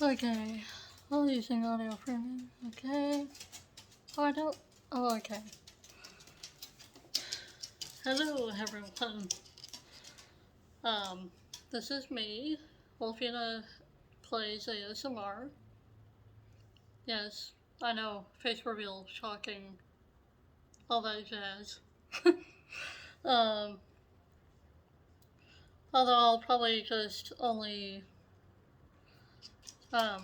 Okay, I'm using audio framing. Okay. Oh, I don't. Oh, okay. Hello, everyone. Um, this is me, Wolfina Plays ASMR. Yes, I know, face reveal, shocking, all that jazz. um, although I'll probably just only um,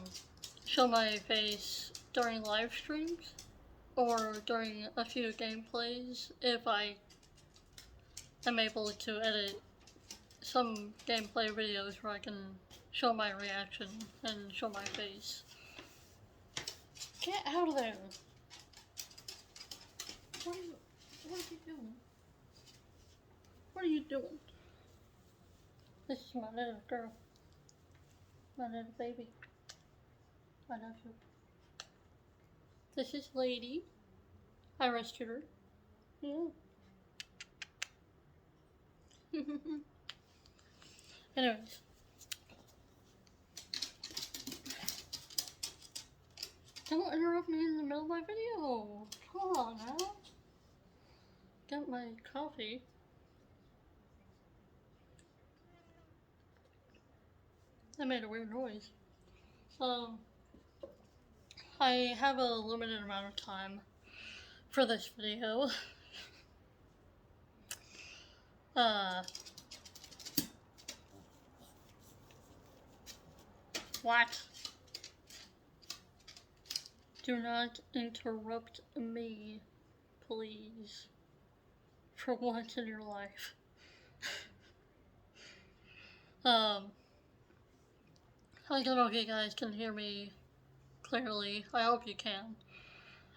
show my face during live streams or during a few gameplays if I am able to edit some gameplay videos where I can show my reaction and show my face. Get out of there! What are you doing? What are you doing? This is my little girl. My little baby. I love you. This is Lady. I rescued her. Yeah. Anyways. Don't interrupt me in the middle of my video. Come on now. Got my coffee. That made a weird noise. I have a limited amount of time for this video. What? Do not interrupt me, please. For once in your life. I don't know if you guys can hear me clearly. I hope you can.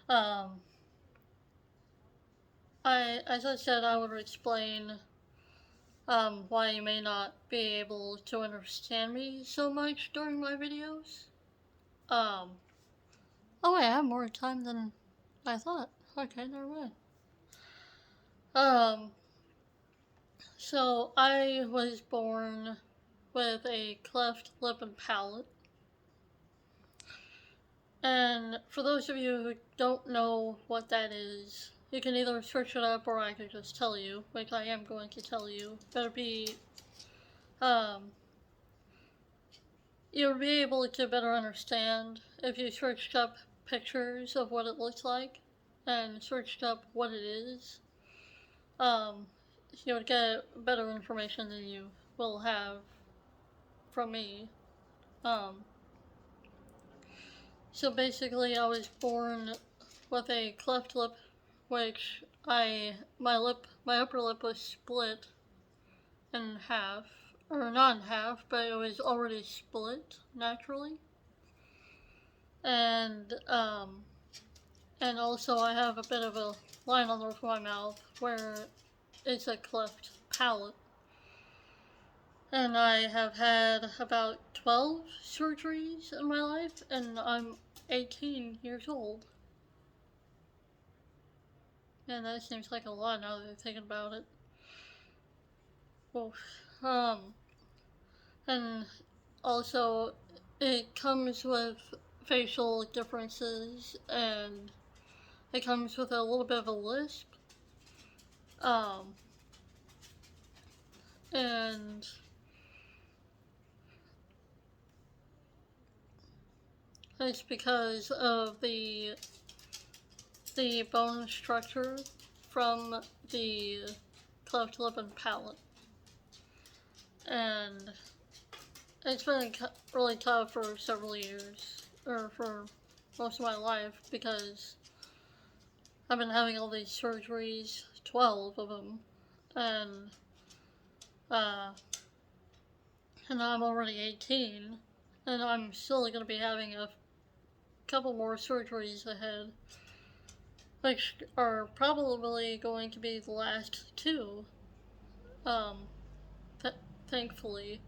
As I said, I would explain why you may not be able to understand me so much during my videos. Oh, I have more time than I thought. Okay, never mind. So I was born with a cleft lip and palate. And for those of you who don't know what that is, you can either search it up or I could just tell you, which I am going to tell you. But you'll be able to better understand if you searched up pictures of what it looks like and searched up what it is. You would get better information than you will have from me. So basically, I was born with a cleft lip, which my upper lip was split in half, or not in half, but it was already split naturally. And also I have a bit of a line on the roof of my mouth where it's a cleft palate. And I have had about 12 surgeries in my life, and I'm 18 years old. And that seems like a lot now that I'm thinking about it. Oof. And also, it comes with facial differences, and it comes with a little bit of a lisp. And it's because of the bone structure from the cleft lip and palate. And it's been really tough for several years, or for most of my life, because I've been having all these surgeries, 12 of them, and I'm already 18, and I'm still going to be having a couple more surgeries ahead, which are probably going to be the last two, thankfully.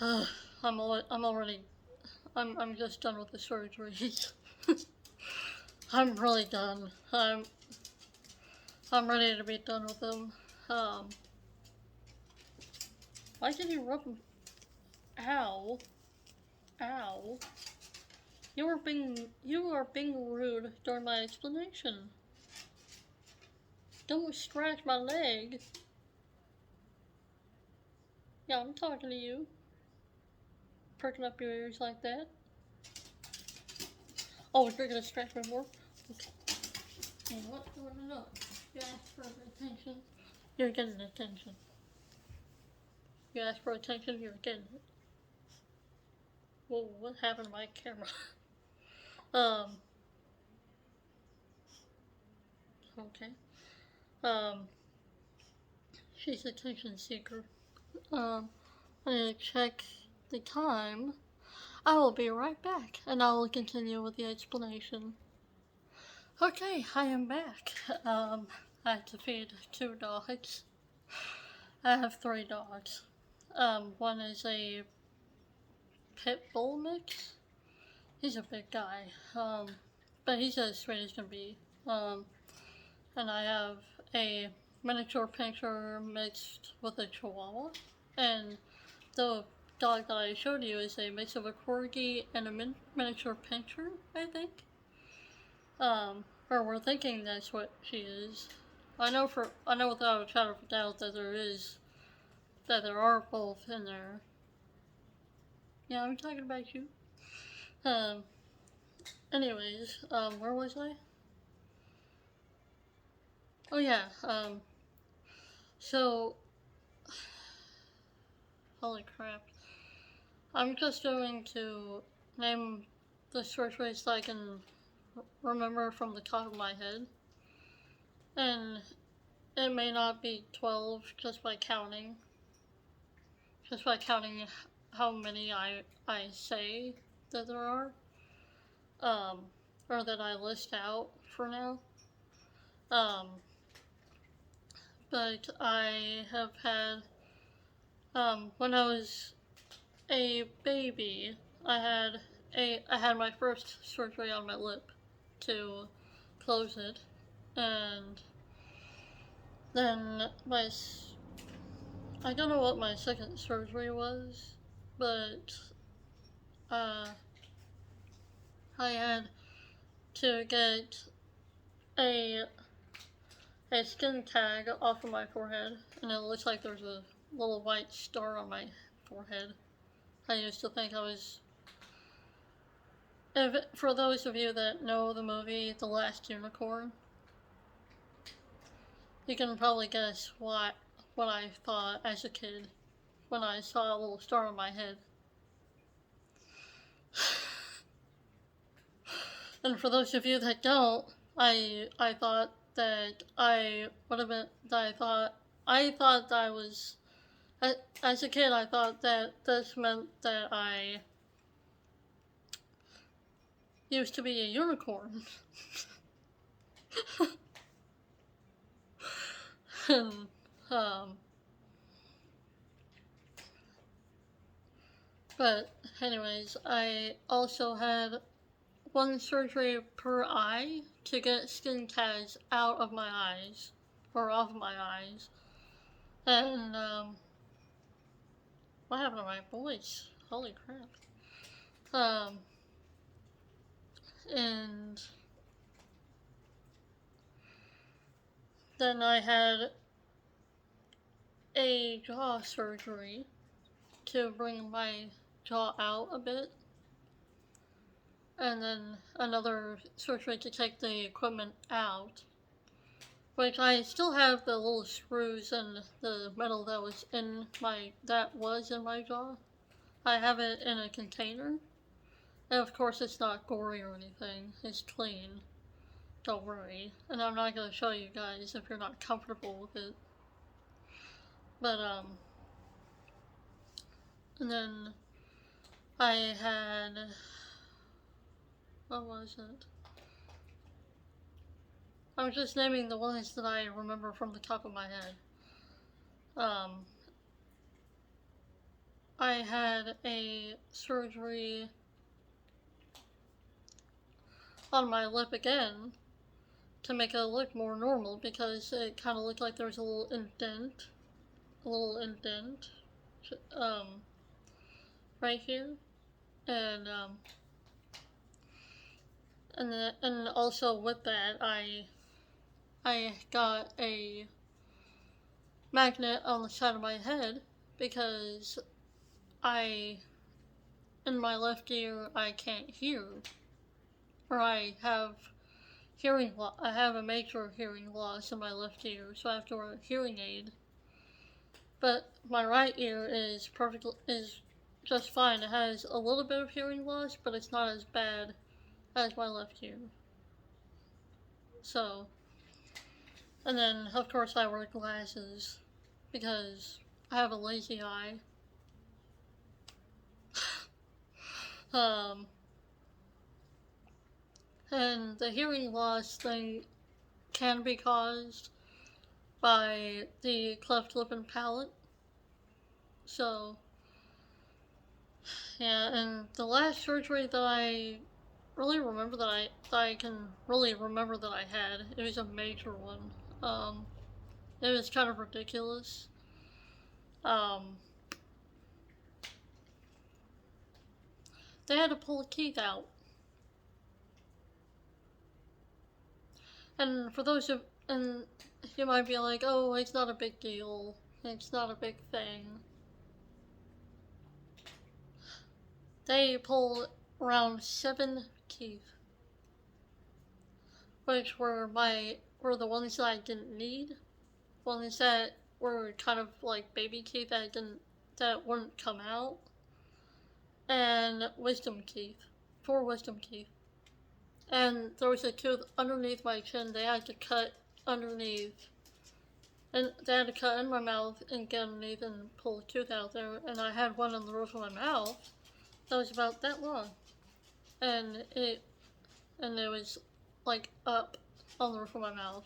I'm just done with the surgeries. I'm really done. I'm ready to be done with them. Why did you rub him? Ow. Ow. You are being rude during my explanation. Don't scratch my leg. Yeah, I'm talking to you. Perking up your ears like that. Oh, you're gonna scratch me more? Okay. What? No. You asked for attention. You're getting attention. You asked for attention, you're getting it. Whoa, what happened to my camera? Okay. She's attention seeker. I need to check the time. I will be right back, and I will continue with the explanation. Okay, I am back. I had to feed 2 dogs. I have 3 dogs. One is a pit bull mix. He's a big guy. But he's as sweet as can be. And I have a miniature pinscher mixed with a chihuahua. And the dog that I showed you is a mix of a corgi and a miniature pinscher, I think. Or we're thinking that's what she is. I know without a shadow of a doubt that there are both in there. Yeah, I'm talking about you. Anyways, where was I? Oh yeah, so, holy crap. I'm just going to name the short race I can remember from the top of my head. And it may not be 12 just by counting how many I say that there are, or that I list out for now. But I have had, when I was a baby, I had my first surgery on my lip to close it, and then I don't know what my second surgery was, but I had to get a skin tag off of my forehead, and it looks like there's a little white star on my forehead. I used to think I was... For those of you that know the movie The Last Unicorn, you can probably guess what I thought as a kid when I saw a little star on my head. And for those of you that don't, I thought that I would have been, that I thought that I was, as a kid, I thought that this meant that I used to be a unicorn. And, but anyways, I also had 1 surgery per eye to get skin tags out of my eyes, or off my eyes. And, what happened to my voice? Holy crap. And then I had a jaw surgery to bring my jaw out a bit. And then another surgery to take the equipment out. Which I still have the little screws and the metal that was in my jaw. I have it in a container. And of course it's not gory or anything. It's clean. Don't worry. And I'm not going to show you guys if you're not comfortable with it. But, and then I had, what was it? I'm just naming the ones that I remember from the top of my head. I had a surgery on my lip again to make it look more normal because it kind of looked like there was a little indent, right here. and and also with that, I got a magnet on the side of my head because I in my left ear I can't hear, or I have I have a major hearing loss in my left ear, so I have to wear a hearing aid. But my right ear is just fine. It has a little bit of hearing loss, but it's not as bad as my left ear. So, and then of course I wear glasses because I have a lazy eye. um, and the hearing loss thing can be caused by the cleft lip and palate. So, yeah, and the last surgery that I really remember that I can really remember that I had, it was a major one. It was kind of ridiculous. Um, they had to pull a teeth out. And for those of, and you might be like, oh, it's not a big deal. It's not a big thing. They pulled around 7 teeth, which were the ones that I didn't need, ones that were kind of like baby teeth that wouldn't come out, and wisdom teeth, 4 wisdom teeth. And there was a tooth underneath my chin. They had to cut underneath, and they had to cut in my mouth and get underneath and pull a tooth out there. And I had one on the roof of my mouth that was about that long, and it was like up on the roof of my mouth.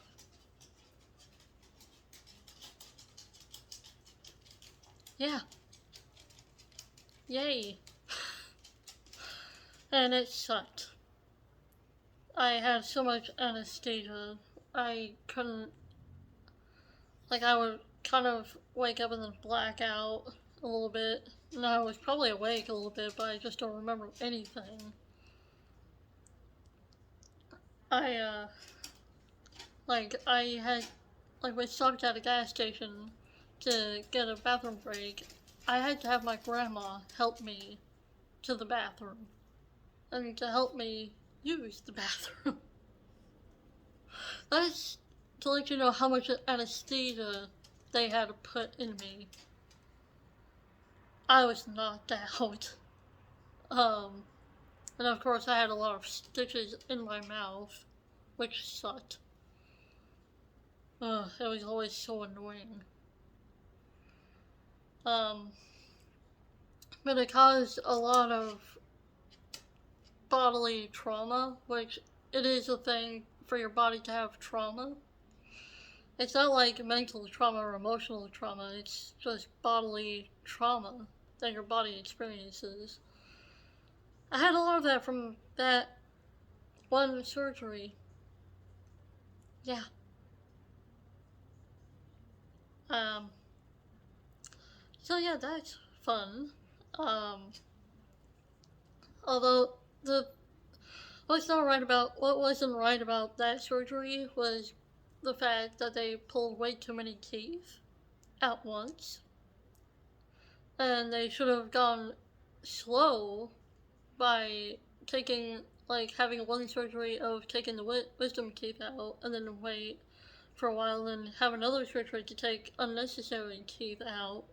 Yeah. Yay. And it sucked. I had so much anesthesia. I couldn't, like, I would kind of wake up and then black out a little bit. And I was probably awake a little bit, but I just don't remember anything. I we stopped at a gas station to get a bathroom break. I had to have my grandma help me to the bathroom. And to help me use the bathroom. That's to let you know how much anesthesia they had to put in me. I was knocked out. And of course I had a lot of stitches in my mouth, which sucked. It was always so annoying. But it caused a lot of bodily trauma, which it is a thing for your body to have trauma. It's not like mental trauma or emotional trauma, it's just bodily trauma that your body experiences. I had a lot of that from that one surgery. Yeah. Um, so yeah, that's fun. Although what wasn't right about that surgery was the fact that they pulled way too many teeth at once. And they should have gone slow by having one surgery of taking the wisdom teeth out and then wait for a while and have another surgery to take unnecessary teeth out.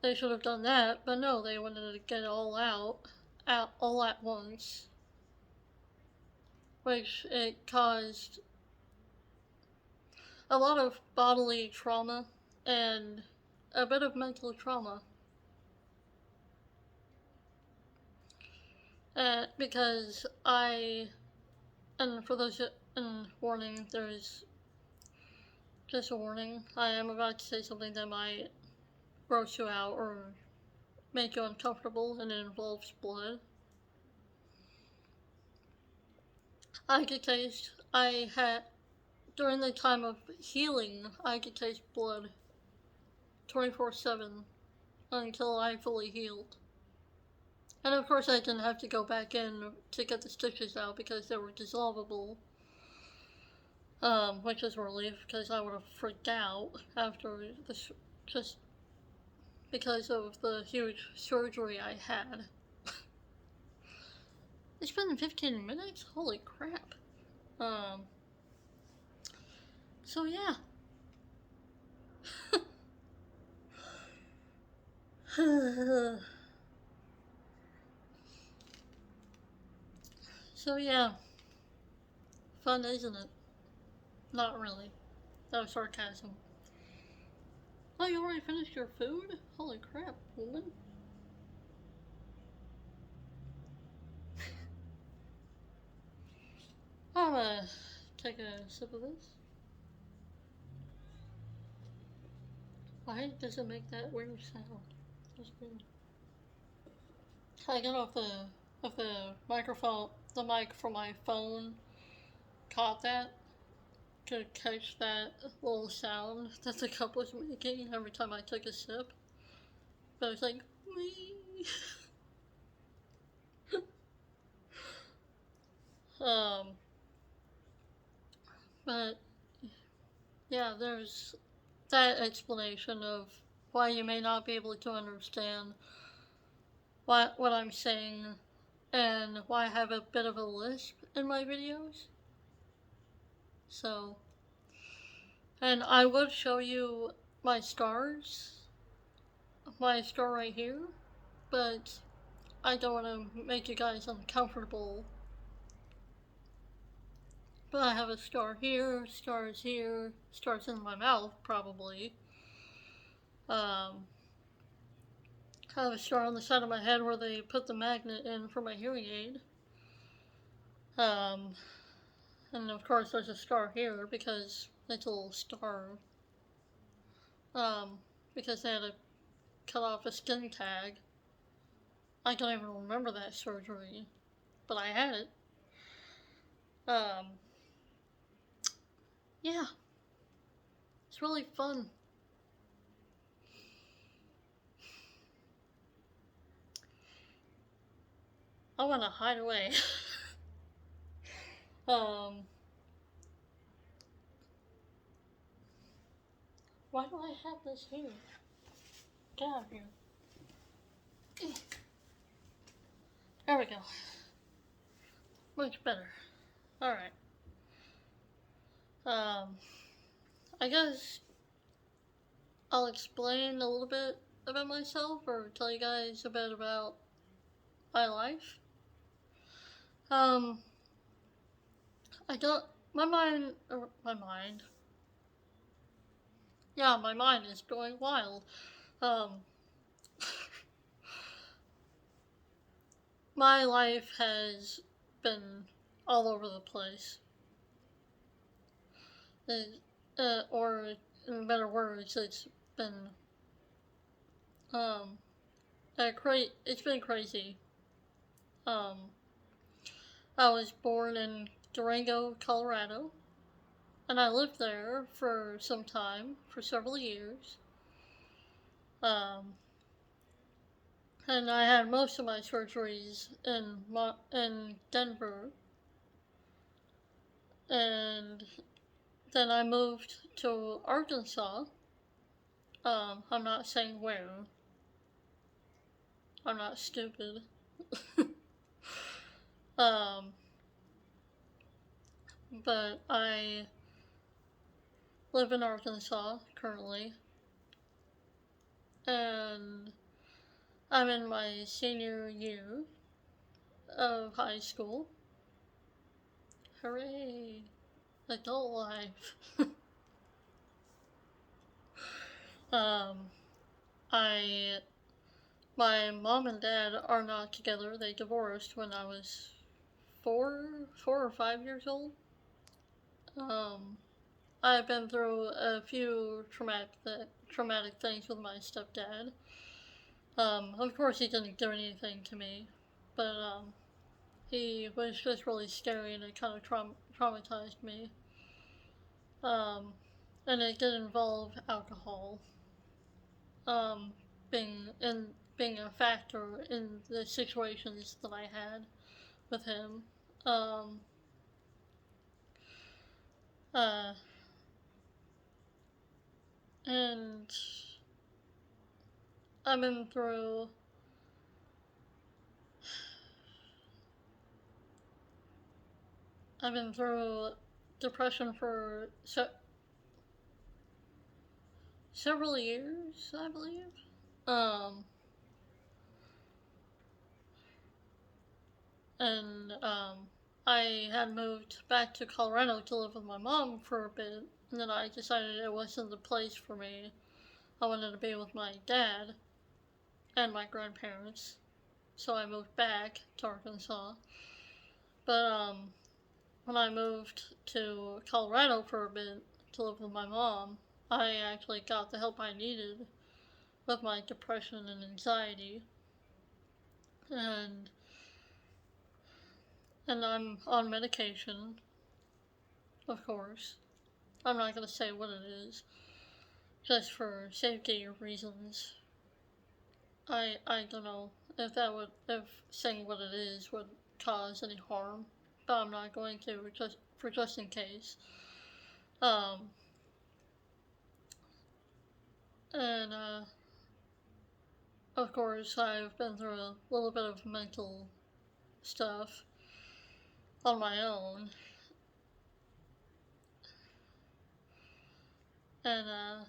They should have done that, but no, they wanted to get it all out all at once, which it caused a lot of bodily trauma and a bit of mental trauma. Because and for those, and warning, there's just a warning, I am about to say something that might gross you out or make you uncomfortable, and it involves blood. During the time of healing, I could taste blood 24/7 until I fully healed. And of course I didn't have to go back in to get the stitches out because they were dissolvable. Which is a relief because I would have freaked out after this, just because of the huge surgery I had. It's been 15 minutes? Holy crap. Um, so yeah. So yeah. Fun, isn't it? Not really. That was sarcasm. Oh, you already finished your food? Holy crap, woman. I'm gonna take a sip of this. Why does it make that weird sound? That's weird. I got off the microphone, the mic from my phone caught that, could catch that little sound that the cup was making every time I took a sip. But it was like, wee. um, but yeah, there's that explanation of why you may not be able to understand what I'm saying and why I have a bit of a lisp in my videos. So, and I would show you my scars, my scar right here, but I don't want to make you guys uncomfortable. But I have a scar here, stars here, stars in my mouth, probably. I have a scar on the side of my head where they put the magnet in for my hearing aid. Um, and of course there's a scar here because it's a little star. Because they had to cut off a skin tag. I don't even remember that surgery, but I had it. Um, yeah, it's really fun. I want to hide away. Why do I have this here? Get out of here. There we go. Much better. Alright. I guess I'll explain a little bit about myself or tell you guys a bit about my life. I don't, my mind, yeah, my mind is going wild. My life has been all over the place. Or in better words, it's been, it's been crazy. I was born in Durango, Colorado, and I lived there for some time, for several years. And I had most of my surgeries in Denver, and then I moved to Arkansas. I'm not saying where. I'm not stupid. But I live in Arkansas currently, and I'm in my senior year of high school. Hooray! Adult life. I, my mom and dad are not together. They divorced when I was 4 or 5 years old. I've been through a few traumatic things with my stepdad. Of course he didn't do anything to me, but, he was just really scary and it kind of traumatized me. And it did involve alcohol. Um, being being a factor in the situations that I had with him. Um, uh, and I've been through depression for several years, I believe. Um, and I had moved back to Colorado to live with my mom for a bit, and then I decided it wasn't the place for me. I wanted to be with my dad and my grandparents, so I moved back to Arkansas. But when I moved to Colorado for a bit to live with my mom, I actually got the help I needed with my depression and anxiety, and I'm on medication, of course. I'm not gonna say what it is, just for safety reasons. I don't know if saying what it is would cause any harm, but I'm not going to just in case. Um, and of course I've been through a little bit of mental stuff on my own, and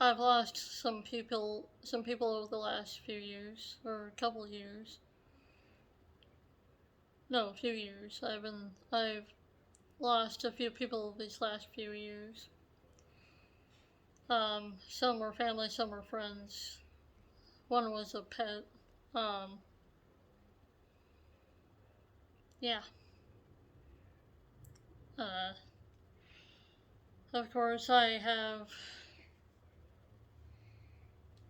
I've lost some people over the last few years, or a couple years. No, a few years. I've lost a few people these last few years. Some were family, some were friends. One was a pet. Um, yeah. Uh, of course, I have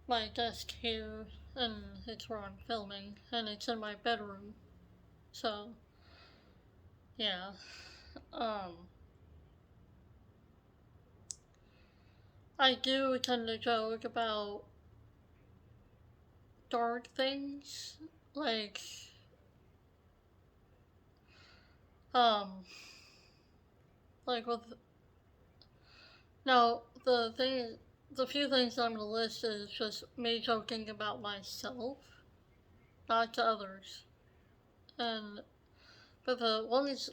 my desk here, and it's where I'm filming, and it's in my bedroom. So, yeah. Um, I do tend to joke about dark things, like, um, like with. Now, the few things I'm gonna list is just me joking about myself, not to others. And, but the ones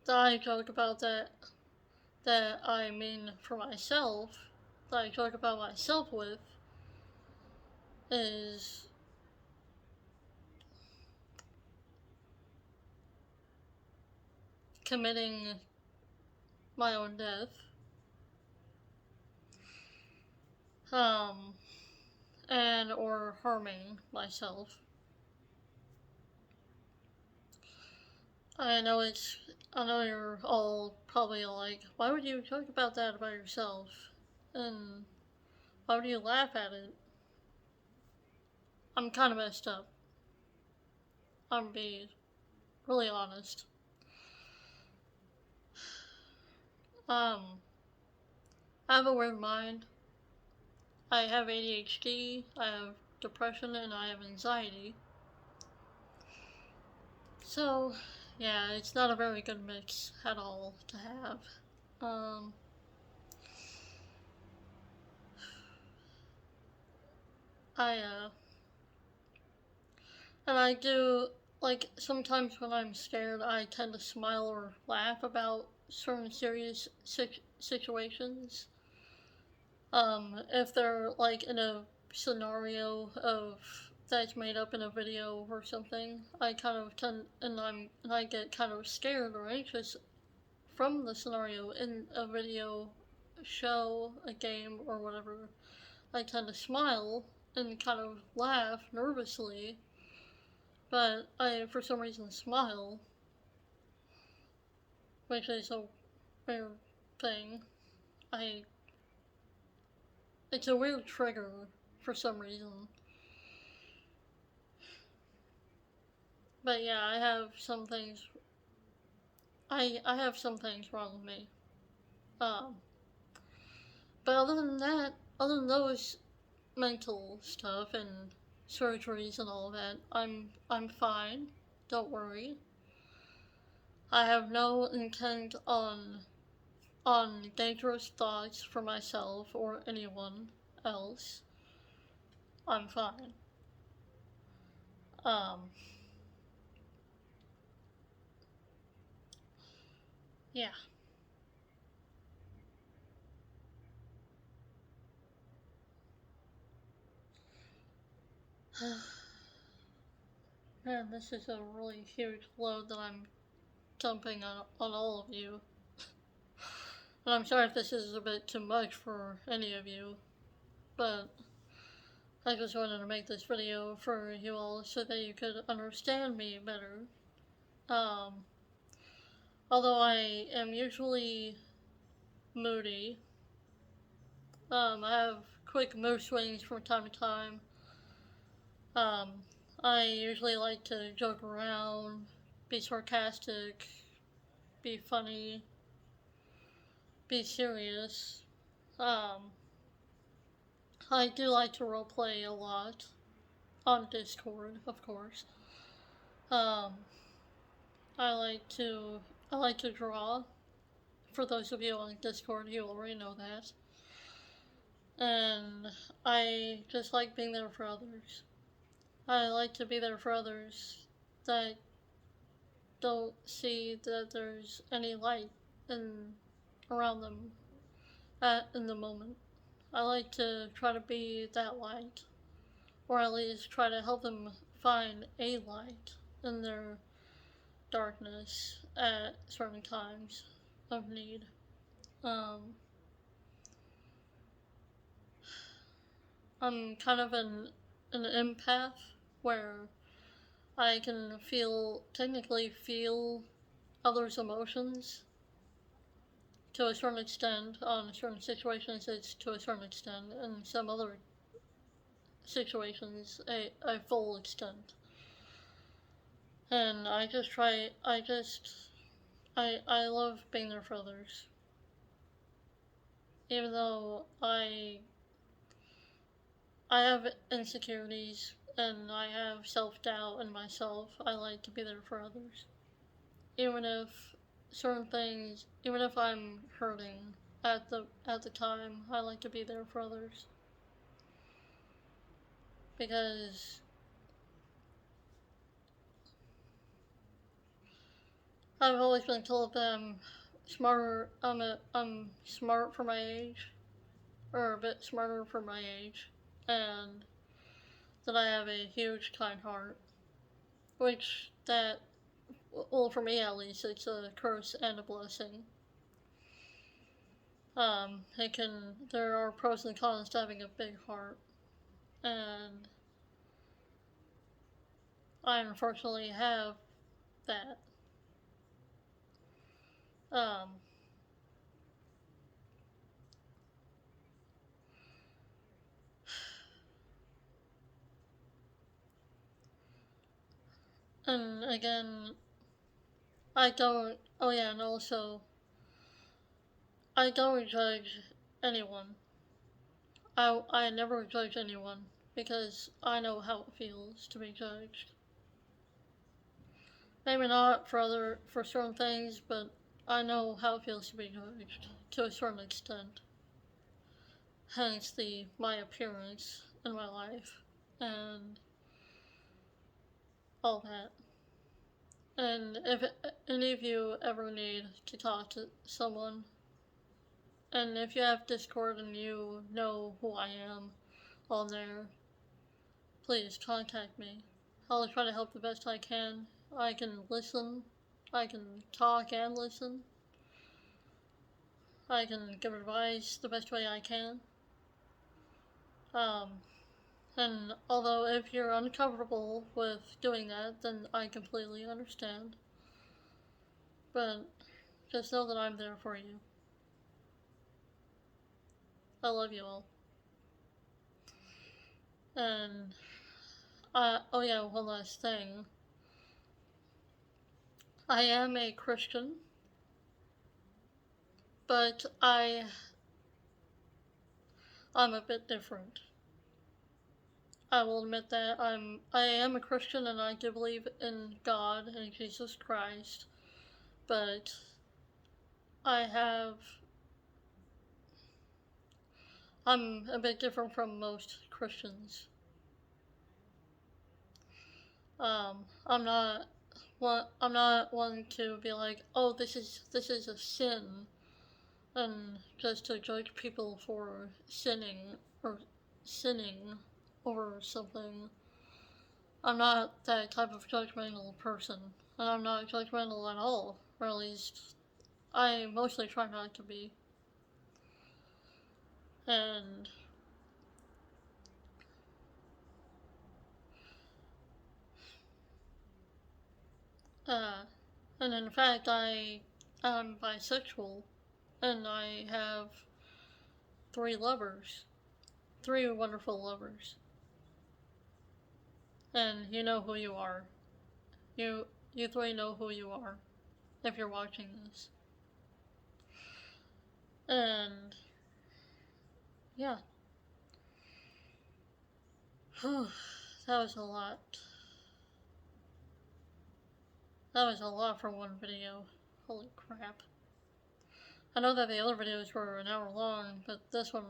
that I joke about that I mean for myself, that I joke about myself with, is committing my own death, um, and or harming myself. I know I know you're all probably like, why would you joke about that about yourself? And why would you laugh at it? I'm kind of messed up. I'm gonna be really honest. Um, I have a weird mind. I have ADHD, I have depression, and I have anxiety. So, yeah, it's not a very good mix at all to have. Um, I, and I do, like, sometimes when I'm scared, I tend to smile or laugh about certain serious situations. If they're, like, in a scenario of that's made up in a video or something, I kind of tend, and I get kind of scared or anxious from the scenario in a video, show, a game, or whatever. I tend to smile and kind of laugh nervously, but I, for some reason, smile, which is a weird thing. I, it's a weird trigger for some reason. But yeah, I have some things. I have some things wrong with me. Um, but other than that, other than those mental stuff and surgeries and all that, I'm fine. Don't worry. I have no intent on dangerous thoughts for myself or anyone else. I'm fine. Um, yeah. Man, this is a really huge load that I'm dumping on all of you. And I'm sorry if this is a bit too much for any of you, but I just wanted to make this video for you all so that you could understand me better. Um, Although I am usually moody, I have quick mood swings from time to time. Um, I usually like to joke around, be sarcastic, be funny, be serious. Um, I do like to roleplay a lot on Discord, of course. Um, I like to I like to draw. For those of you on Discord, you already know that. And I just like being there for others. I like to be there for others that don't see that there's any light in around them in the moment. I like to try to be that light, or at least try to help them find a light in their darkness at certain times of need. Um, I'm kind of an empath where I can technically feel others' emotions to a certain extent. On certain situations, it's to a certain extent, and some other situations, a full extent. And I love being there for others. Even though I have insecurities and I have self-doubt in myself, I like to be there for others. Even if even if I'm hurting at the time, I like to be there for others. Because I've always been told that I'm smart for my age, or a bit smarter for my age, and that I have a huge kind heart, which well, for me at least, it's a curse and a blessing. There are pros and cons to having a big heart, and I unfortunately have that. Um, and again, oh yeah, and also, I don't judge anyone. I never judge anyone because I know how it feels to be judged. Maybe not for certain things, but I know how it feels to be judged to a certain extent. Hence my appearance in my life and all that. And if any of you ever need to talk to someone, and if you have Discord and you know who I am on there, please contact me. I'll try to help the best I can. I can listen. I can talk and listen. I can give advice the best way I can. And although if you're uncomfortable with doing that, then I completely understand. But just know that I'm there for you. I love you all. And, oh yeah, one last thing. I am a Christian, but I'm a bit different. I will admit that I am a Christian and I do believe in God and Jesus Christ, but I'm a bit different from most Christians. I'm not one to be like, oh, this is a sin, and just to judge people for sinning or something. I'm not that type of judgmental person, and I'm not judgmental at all, or at least I mostly try not to be. And uh, and in fact, I am bisexual, and I have 3 lovers, 3 wonderful lovers, and you know who you are. You 3 know who you are if you're watching this. And yeah, that was a lot. That was a lot for one video. Holy crap. I know that the other videos were an hour long, but this one,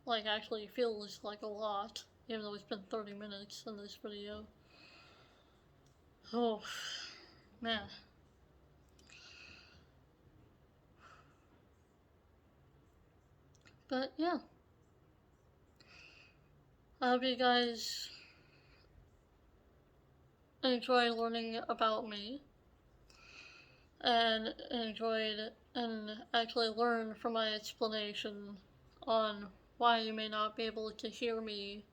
like, actually feels like a lot, even though it's been 30 minutes in this video. Oh, man. But yeah. I hope you guys enjoy learning about me and enjoyed and actually learned from my explanation on why you may not be able to hear me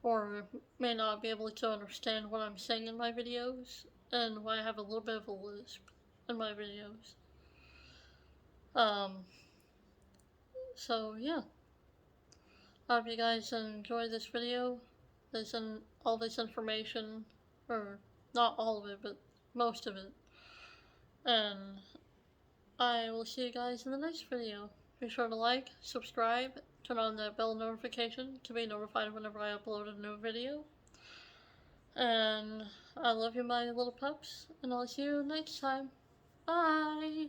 or may not be able to understand what I'm saying in my videos and why I have a little bit of a lisp in my videos. So yeah, I hope you guys enjoy this video. There's all this information, or not all of it, but most of it. And I will see you guys in the next video. Be sure to like, subscribe, turn on that bell notification to be notified whenever I upload a new video. And I love you, my little pups, and I'll see you next time. Bye!